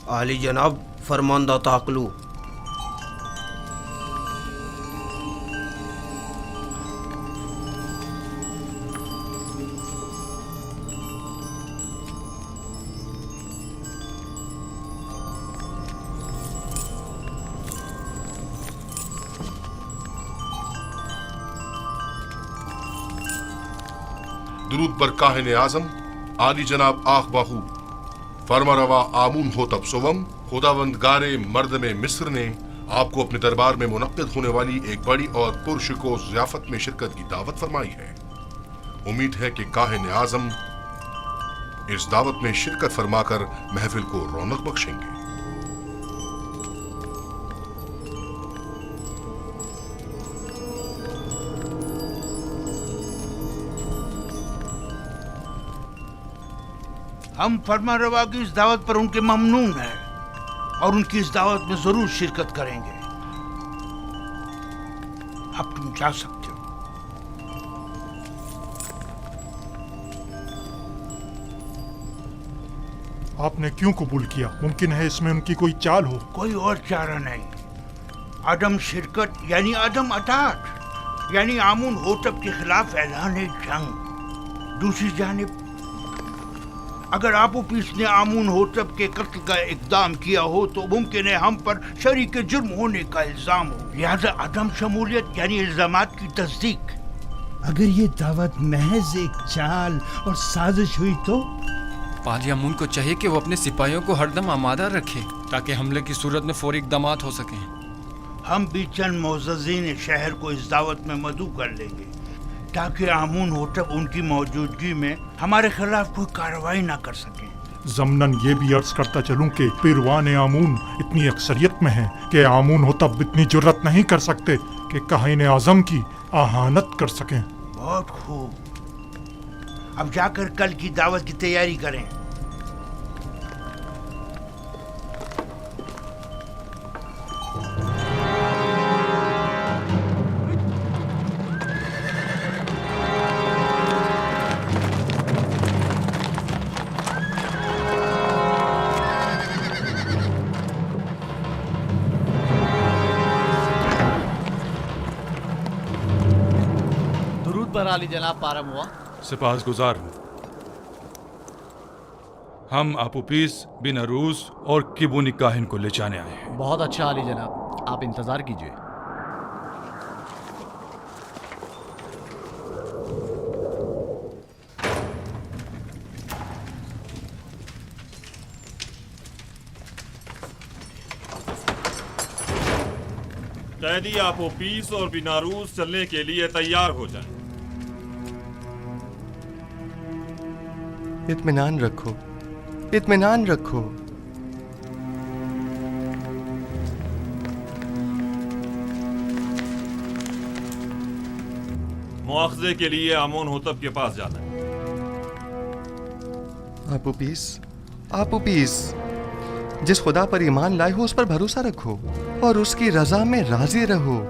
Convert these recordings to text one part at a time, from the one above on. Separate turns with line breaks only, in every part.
عالی جناب فرماندہ تعقلو.
درود بر کاہن اعظم عالی جناب آخ باہو فرما روا آمون ہو تب سوم. خداوندگار مردم مصر نے آپ کو اپنے دربار میں منعقد ہونے والی ایک بڑی اور پرشکوہ ضیافت میں شرکت کی دعوت فرمائی ہے. امید ہے کہ کاہن اعظم اس دعوت میں شرکت فرما کر محفل کو رونق بخشیں گے.
ہم فرما روا کی اس دعوت پر ان کے ممنون ہیں اور ان کی اس دعوت میں ضرور شرکت کریں گے. اب تم جا سکتے ہو.
آپ نے کیوں قبول کیا؟ ممکن ہے اس میں ان کی کوئی چال ہو.
کوئی اور چارہ نہیں. عدم شرکت یعنی عدم اطاعت، یعنی آمون ہوتب کے خلاف اعلان جنگ. دوسری جانب اگر آپوپیس نے آمون ہوتب کے قتل کا اقدام کیا ہو تو ممکن ہے ہم پر شریک جرم ہونے کا الزام ہو. لہذا عدم شمولیت یعنی الزامات کی تصدیق.
اگر یہ دعوت محض ایک چال اور سازش ہوئی تو
پالی امون کو چاہیے کہ وہ اپنے سپاہیوں کو ہر دم آمادہ رکھے تاکہ حملے کی صورت میں فوری اقدامات ہو سکیں.
ہم بھی چند معززین شہر کو اس دعوت میں مدعو کر لیں گے تاکہ آمون ہوتب ان کی موجودگی میں ہمارے خلاف کوئی کارروائی نہ کر سکیں.
ضمناً یہ بھی عرض کرتا چلوں کہ پیروان آمون اتنی اکثریت میں ہیں کہ آمون ہوتب اتنی جرت نہیں کر سکتے کہ کاہن اعظم کی اہانت کر سکیں.
بہت خوب. اب جا کر کل کی دعوت کی تیاری کریں.
پر عالی جناب پارم ہوا.
سپاس گزار ہوں. ہم آپوپیس بن عروس اور کبونی کاہن کو لے جانے آئے ہیں.
بہت اچھا عالی جناب، آپ انتظار کیجیے.
قیدی آپوپیس اور بناروس چلنے کے لیے تیار ہو جائیں.
اطمینان رکھو، اطمینان رکھو.
مواخذے کے لیے آمون ہوتب کے پاس جانا ہے.
آپوپیس، آپوپیس، جس خدا پر ایمان لائے ہو اس پر بھروسہ رکھو اور اس کی رضا میں راضی رہو.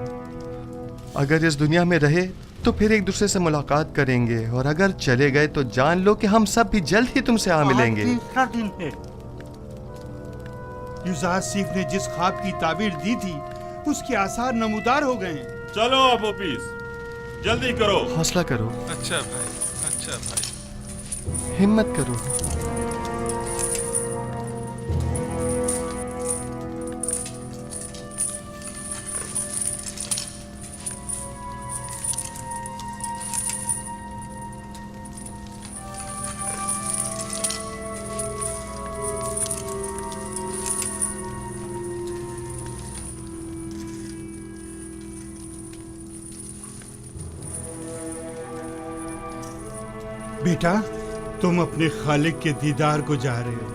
اگر اس دنیا میں رہے تو پھر ایک دوسرے سے ملاقات کریں گے، اور اگر چلے گئے تو جان لو کہ ہم سب بھی جلد ہی تم سے آ ملیں گے.
تیسرا دن ہے.
یوزاسیف نے جس خواب کی تعبیر دی تھی اس کے آثار نمودار ہو گئے ہیں.
چلو آپوپیس، جلدی کرو.
حوصلہ کرو.
اچھا بھائی، اچھا بھائی.
ہمت کرو.
بیٹا، تم اپنے خالق کے دیدار کو جا رہے ہو.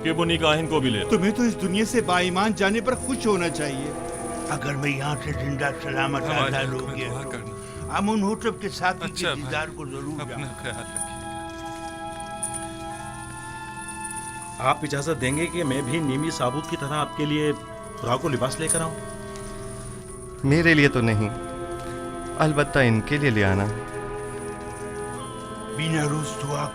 کبونی کاہن کو بھی لے.
تمہیں تو اس دنیا سے با ایمان جانے پر خوش ہونا چاہیے.
اگر میں یہاں سے زندہ سلامت آزاد ہو گیا تو آمون ہوتب کے ساتھ کے دیدار کو ضرور
اپنا خیال رکھیے.
آپ اجازت دیں گے کہ میں بھی نیمی ثابوت کی طرح آپ کے لیے خوراک و لباس لے کر آؤں؟
میرے لیے تو نہیں، البتہ ان کے لیے لے آنا.
بناروس دعا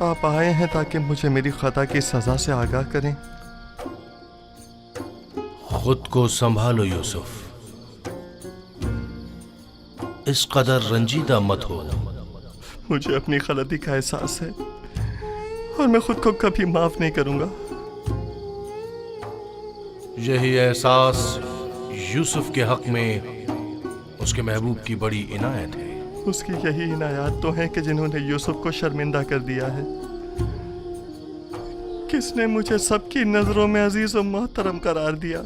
آپ آئے ہیں تاکہ مجھے میری خطا کی سزا سے آگاہ کریں۔
خود کو سنبھالو یوسف، اس قدر رنجیدہ مت ہو۔
مجھے اپنی غلطی کا احساس ہے اور میں خود کو کبھی معاف نہیں کروں گا۔
یہی احساس یوسف کے حق میں اس کے محبوب کی بڑی عنایت ہے۔
اس کی یہی عنایات تو ہیں کہ جنہوں نے یوسف کو شرمندہ کر دیا ہے۔ کس نے مجھے سب کی نظروں میں عزیز و محترم قرار دیا؟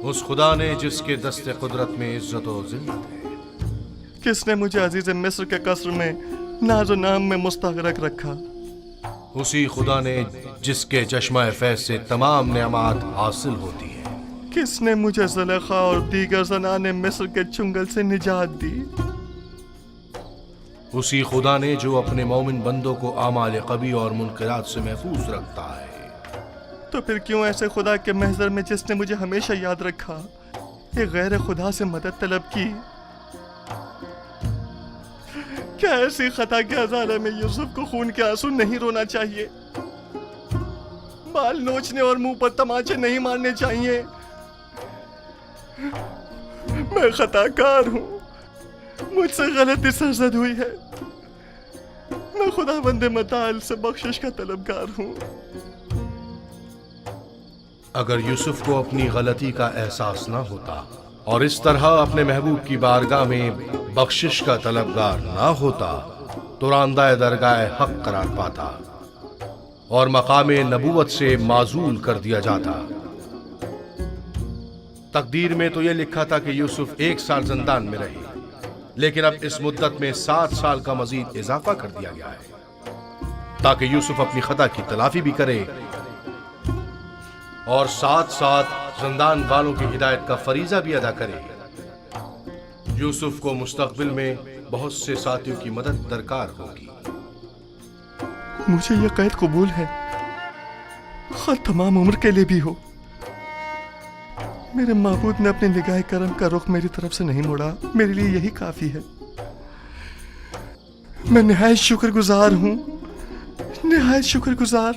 اس خدا نے جس کے دست قدرت میں عزت و ذلت ہے۔
کس نے مجھے عزیز مصر کے قصر میں ناز و نام میں مستغرق رکھا؟
اسی خدا نے جس کے چشمہ فیض سے تمام نعمات حاصل ہوتی ہے۔
کس نے مجھے زلیخا اور دیگر زنان مصر کے چنگل سے نجات دی؟
اسی خدا نے جو اپنے مومن بندوں کو اعمال قبیح اور منکرات سے محفوظ رکھتا ہے۔
تو پھر کیوں ایسے خدا کے محضر میں جس نے مجھے ہمیشہ یاد رکھا ایک غیر خدا سے مدد طلب کی؟ کیا ایسی خطا کے ازالے میں یوسف کو خون کے آنسو نہیں رونا چاہیے؟ بال نوچنے اور منہ پر تماچے نہیں مارنے چاہیے؟ میں خطا کار ہوں، مجھ سے غلطی سرزد ہوئی ہے، میں خدا بند متعال سے بخشش کا طلبگار ہوں۔
اگر یوسف کو اپنی غلطی کا احساس نہ ہوتا اور اس طرح اپنے محبوب کی بارگاہ میں بخشش کا طلبگار نہ ہوتا تو راندہ درگاہ حق قرار پاتا اور مقام نبوت سے معزول کر دیا جاتا۔ تقدیر میں تو یہ لکھا تھا کہ یوسف 1 سال زندان میں رہے، لیکن اب اس مدت میں 7 سال کا مزید اضافہ کر دیا گیا ہے تاکہ یوسف اپنی خطا کی تلافی بھی کرے اور ساتھ ساتھ زندان والوں کی ہدایت کا فریضہ بھی ادا کرے۔ یوسف کو مستقبل میں بہت سے ساتھیوں کی مدد درکار ہوگی۔
مجھے یہ قید قبول ہے، خواہ تمام عمر کے لیے بھی ہو۔ میرے معبود نے اپنے نگاہ کرم کا رخ میری طرف سے نہیں موڑا، میرے لیے یہی کافی ہے۔ میں نہایت شکر گزار ہوں، نہایت شکر گزار۔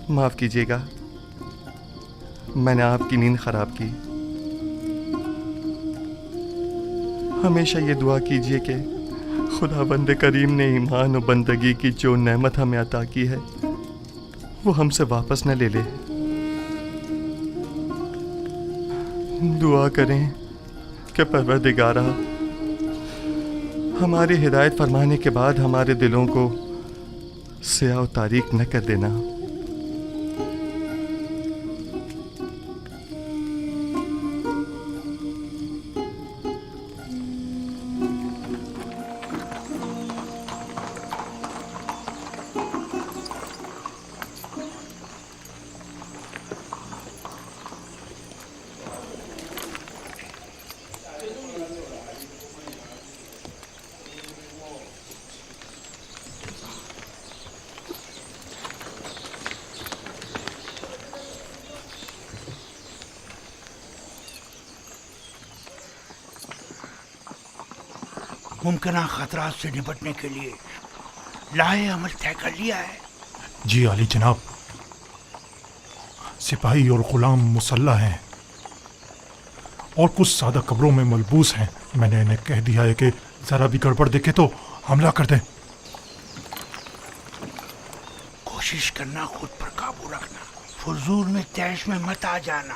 معاف کیجیے گا، میں نے آپ کی نیند خراب کی۔ ہمیشہ یہ دعا کیجیے کہ خدا بند کریم نے ایمان و بندگی کی جو نعمت ہمیں عطا کی ہے وہ ہم سے واپس نہ لے لے۔ دعا کریں کہ پروردگارا ہماری ہدایت فرمانے کے بعد ہمارے دلوں کو سیاہ و تاریک نہ کر دینا۔
ممکنہ خطرات سے نپٹنے کے لیے لاہے عمل طے کر لیا ہے؟
جی عالی جناب، سپاہی اور غلام مسلح ہیں اور کچھ سادہ قبروں میں ملبوس ہیں۔ میں نے انہیں کہہ دیا ہے کہ ذرا بھی گڑبڑ دیکھے تو حملہ کر دیں۔
کوشش کرنا خود پر قابو رکھنا، فضول میں تیش میں مت آ جانا۔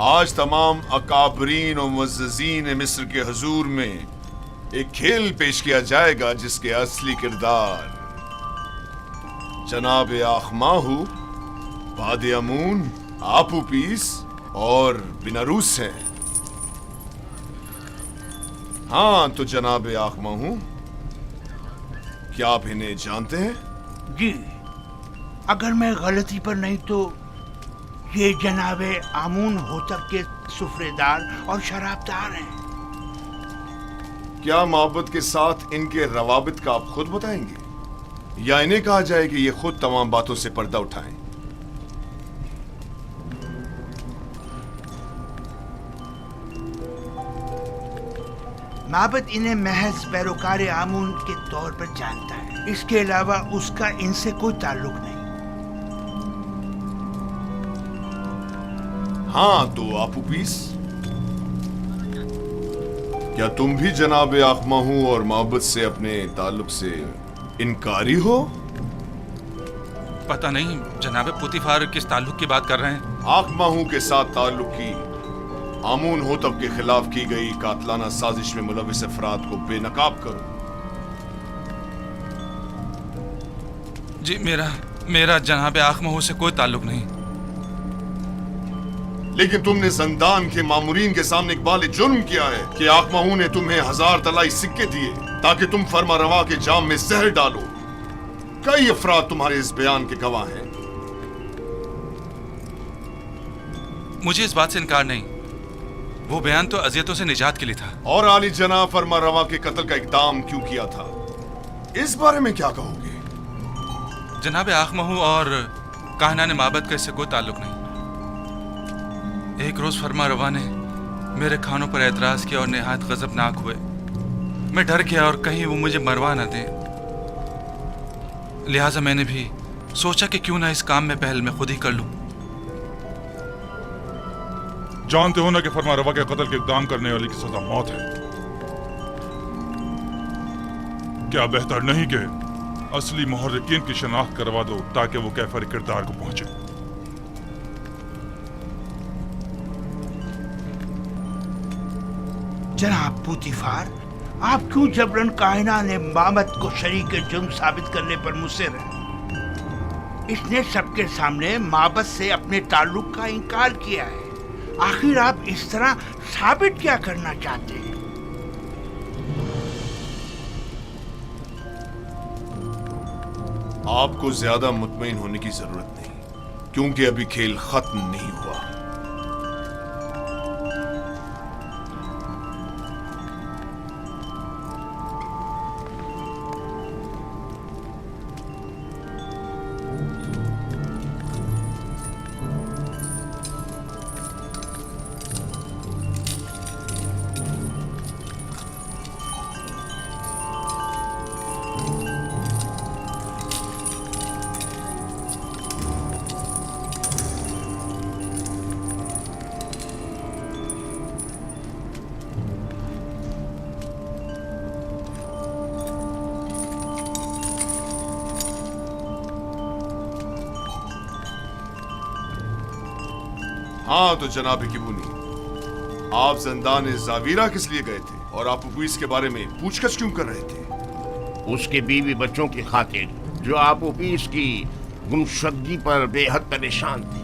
آج تمام اکابرین و معززین مصر کے حضور میں ایک کھیل پیش کیا جائے گا جس کے اصلی کردار جناب آخماہو، وادی امون، آپوپیس اور بیناروس ہیں۔ ہاں تو جناب آخماہو، کیا آپ انہیں جانتے ہیں؟
جی، اگر میں غلطی پر نہیں تو یہ جناب آمون ہوتب کے سفرے دار اور شرابدار ہیں۔
کیا معبد کے ساتھ ان کے روابط کا آپ خود بتائیں گے یا انہیں کہا جائے کہ یہ خود تمام باتوں سے پردہ اٹھائیں؟
معبد انہیں محض پیروکار آمون کے طور پر جانتا ہے، اس کے علاوہ اس کا ان سے کوئی تعلق نہیں۔
ہاں تو آپوپیس، کیا تم بھی جناب آخماہو اور معبد سے اپنے تعلق سے انکاری ہو؟
پتہ نہیں جناب پوتیفار کس تعلق کی بات کر رہے ہیں؟
آخماہو کے ساتھ تعلق کی آمون ہوتب کے خلاف کی گئی قاتلانہ سازش میں ملوث افراد کو بے نقاب کرو۔
جی میرا جناب آخماہو سے کوئی تعلق نہیں۔
لیکن تم نے زندان کے مامورین کے سامنے اقبال جرم کیا ہے کہ آخماہو نے تمہیں 1000 طلائی سکے دیے تاکہ تم فرما روا کے جام میں زہر ڈالو۔ کئی افراد تمہارے اس بیان کے گواہ ہیں۔
مجھے اس بات سے انکار نہیں، وہ بیان تو اذیتوں سے نجات کے لیے تھا۔
اور عالی جناب فرما روا کے قتل کا اقدام کیوں کیا تھا، اس بارے میں کیا کہو گے؟
جناب آخماہو اور کاہنان معبد کا اس سے کوئی تعلق نہیں۔ ایک روز فرما روا نے میرے کھانوں پر اعتراض کیا اور نہایت غضبناک ہوئے۔ میں ڈر گیا اور کہیں وہ مجھے مروا نہ دیں، لہٰذا میں نے بھی سوچا کہ کیوں نہ اس کام میں پہل میں خود ہی کر لوں۔
جانتے ہو نا کہ فرما روا کے قتل کے اقدام کرنے والی کی سزا موت ہے۔ کیا بہتر نہیں کہ اصلی محرکین کی شناخت کروا دو تاکہ وہ کیفر کردار کو پہنچے؟
جناب پوتیفار، آپ کیوں جبرن کائنہ نے معبد کو شریک جرم ثابت کرنے پر مصر ہیں؟ اس نے سب کے سامنے معبد سے اپنے تعلق کا انکار کیا ہے۔ آخر آپ اس طرح ثابت کیا کرنا چاہتے ہیں؟
آپ کو زیادہ مطمئن ہونے کی ضرورت نہیں، کیونکہ ابھی کھیل ختم نہیں ہوا۔ ہاں تو جناب کبونی، آپ زندان زاویرہ کس لیے گئے تھے اور آپ اپویس کے بارے میں پوچھ گچھ کیوں کر رہے تھے؟
اس کے بیوی بچوں کی خاطر جو آپوپیس کی گمشدگی پر بے حد پریشان تھی۔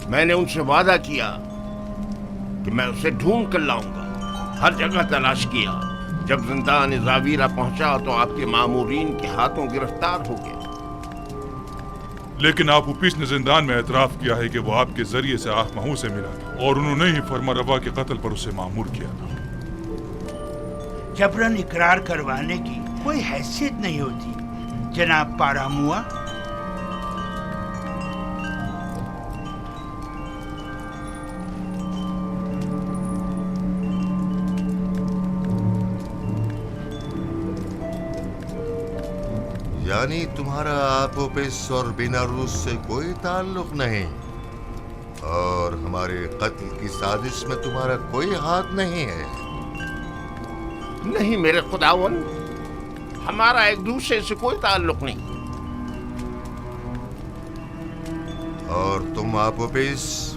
میں نے ان سے وعدہ کیا کہ میں اسے ڈھونڈ کر لاؤں گا، ہر جگہ تلاش کیا۔ جب زندان زاویرہ پہنچا تو آپ کے مامورین کے ہاتھوں گرفتار ہو گیا۔
لیکن آپوپیس نے زندان میں اعتراف کیا ہے کہ وہ آپ کے ذریعے سے آخماہو سے ملا تھا اور انہوں نے ہی فرما روا کے قتل پر اسے مامور کیا تھا۔
جبرن اقرار کروانے کی کوئی حیثیت نہیں ہوتی جناب پاراموا۔
یعنی تمہارا آپوپیس اور بیناروس سے کوئی تعلق نہیں اور ہمارے قتل کی سازش میں تمہارا کوئی ہاتھ نہیں ہے؟
نہیں میرے خداون، ہمارا ایک دوسرے سے کوئی تعلق نہیں۔
اور تم آپوپیس،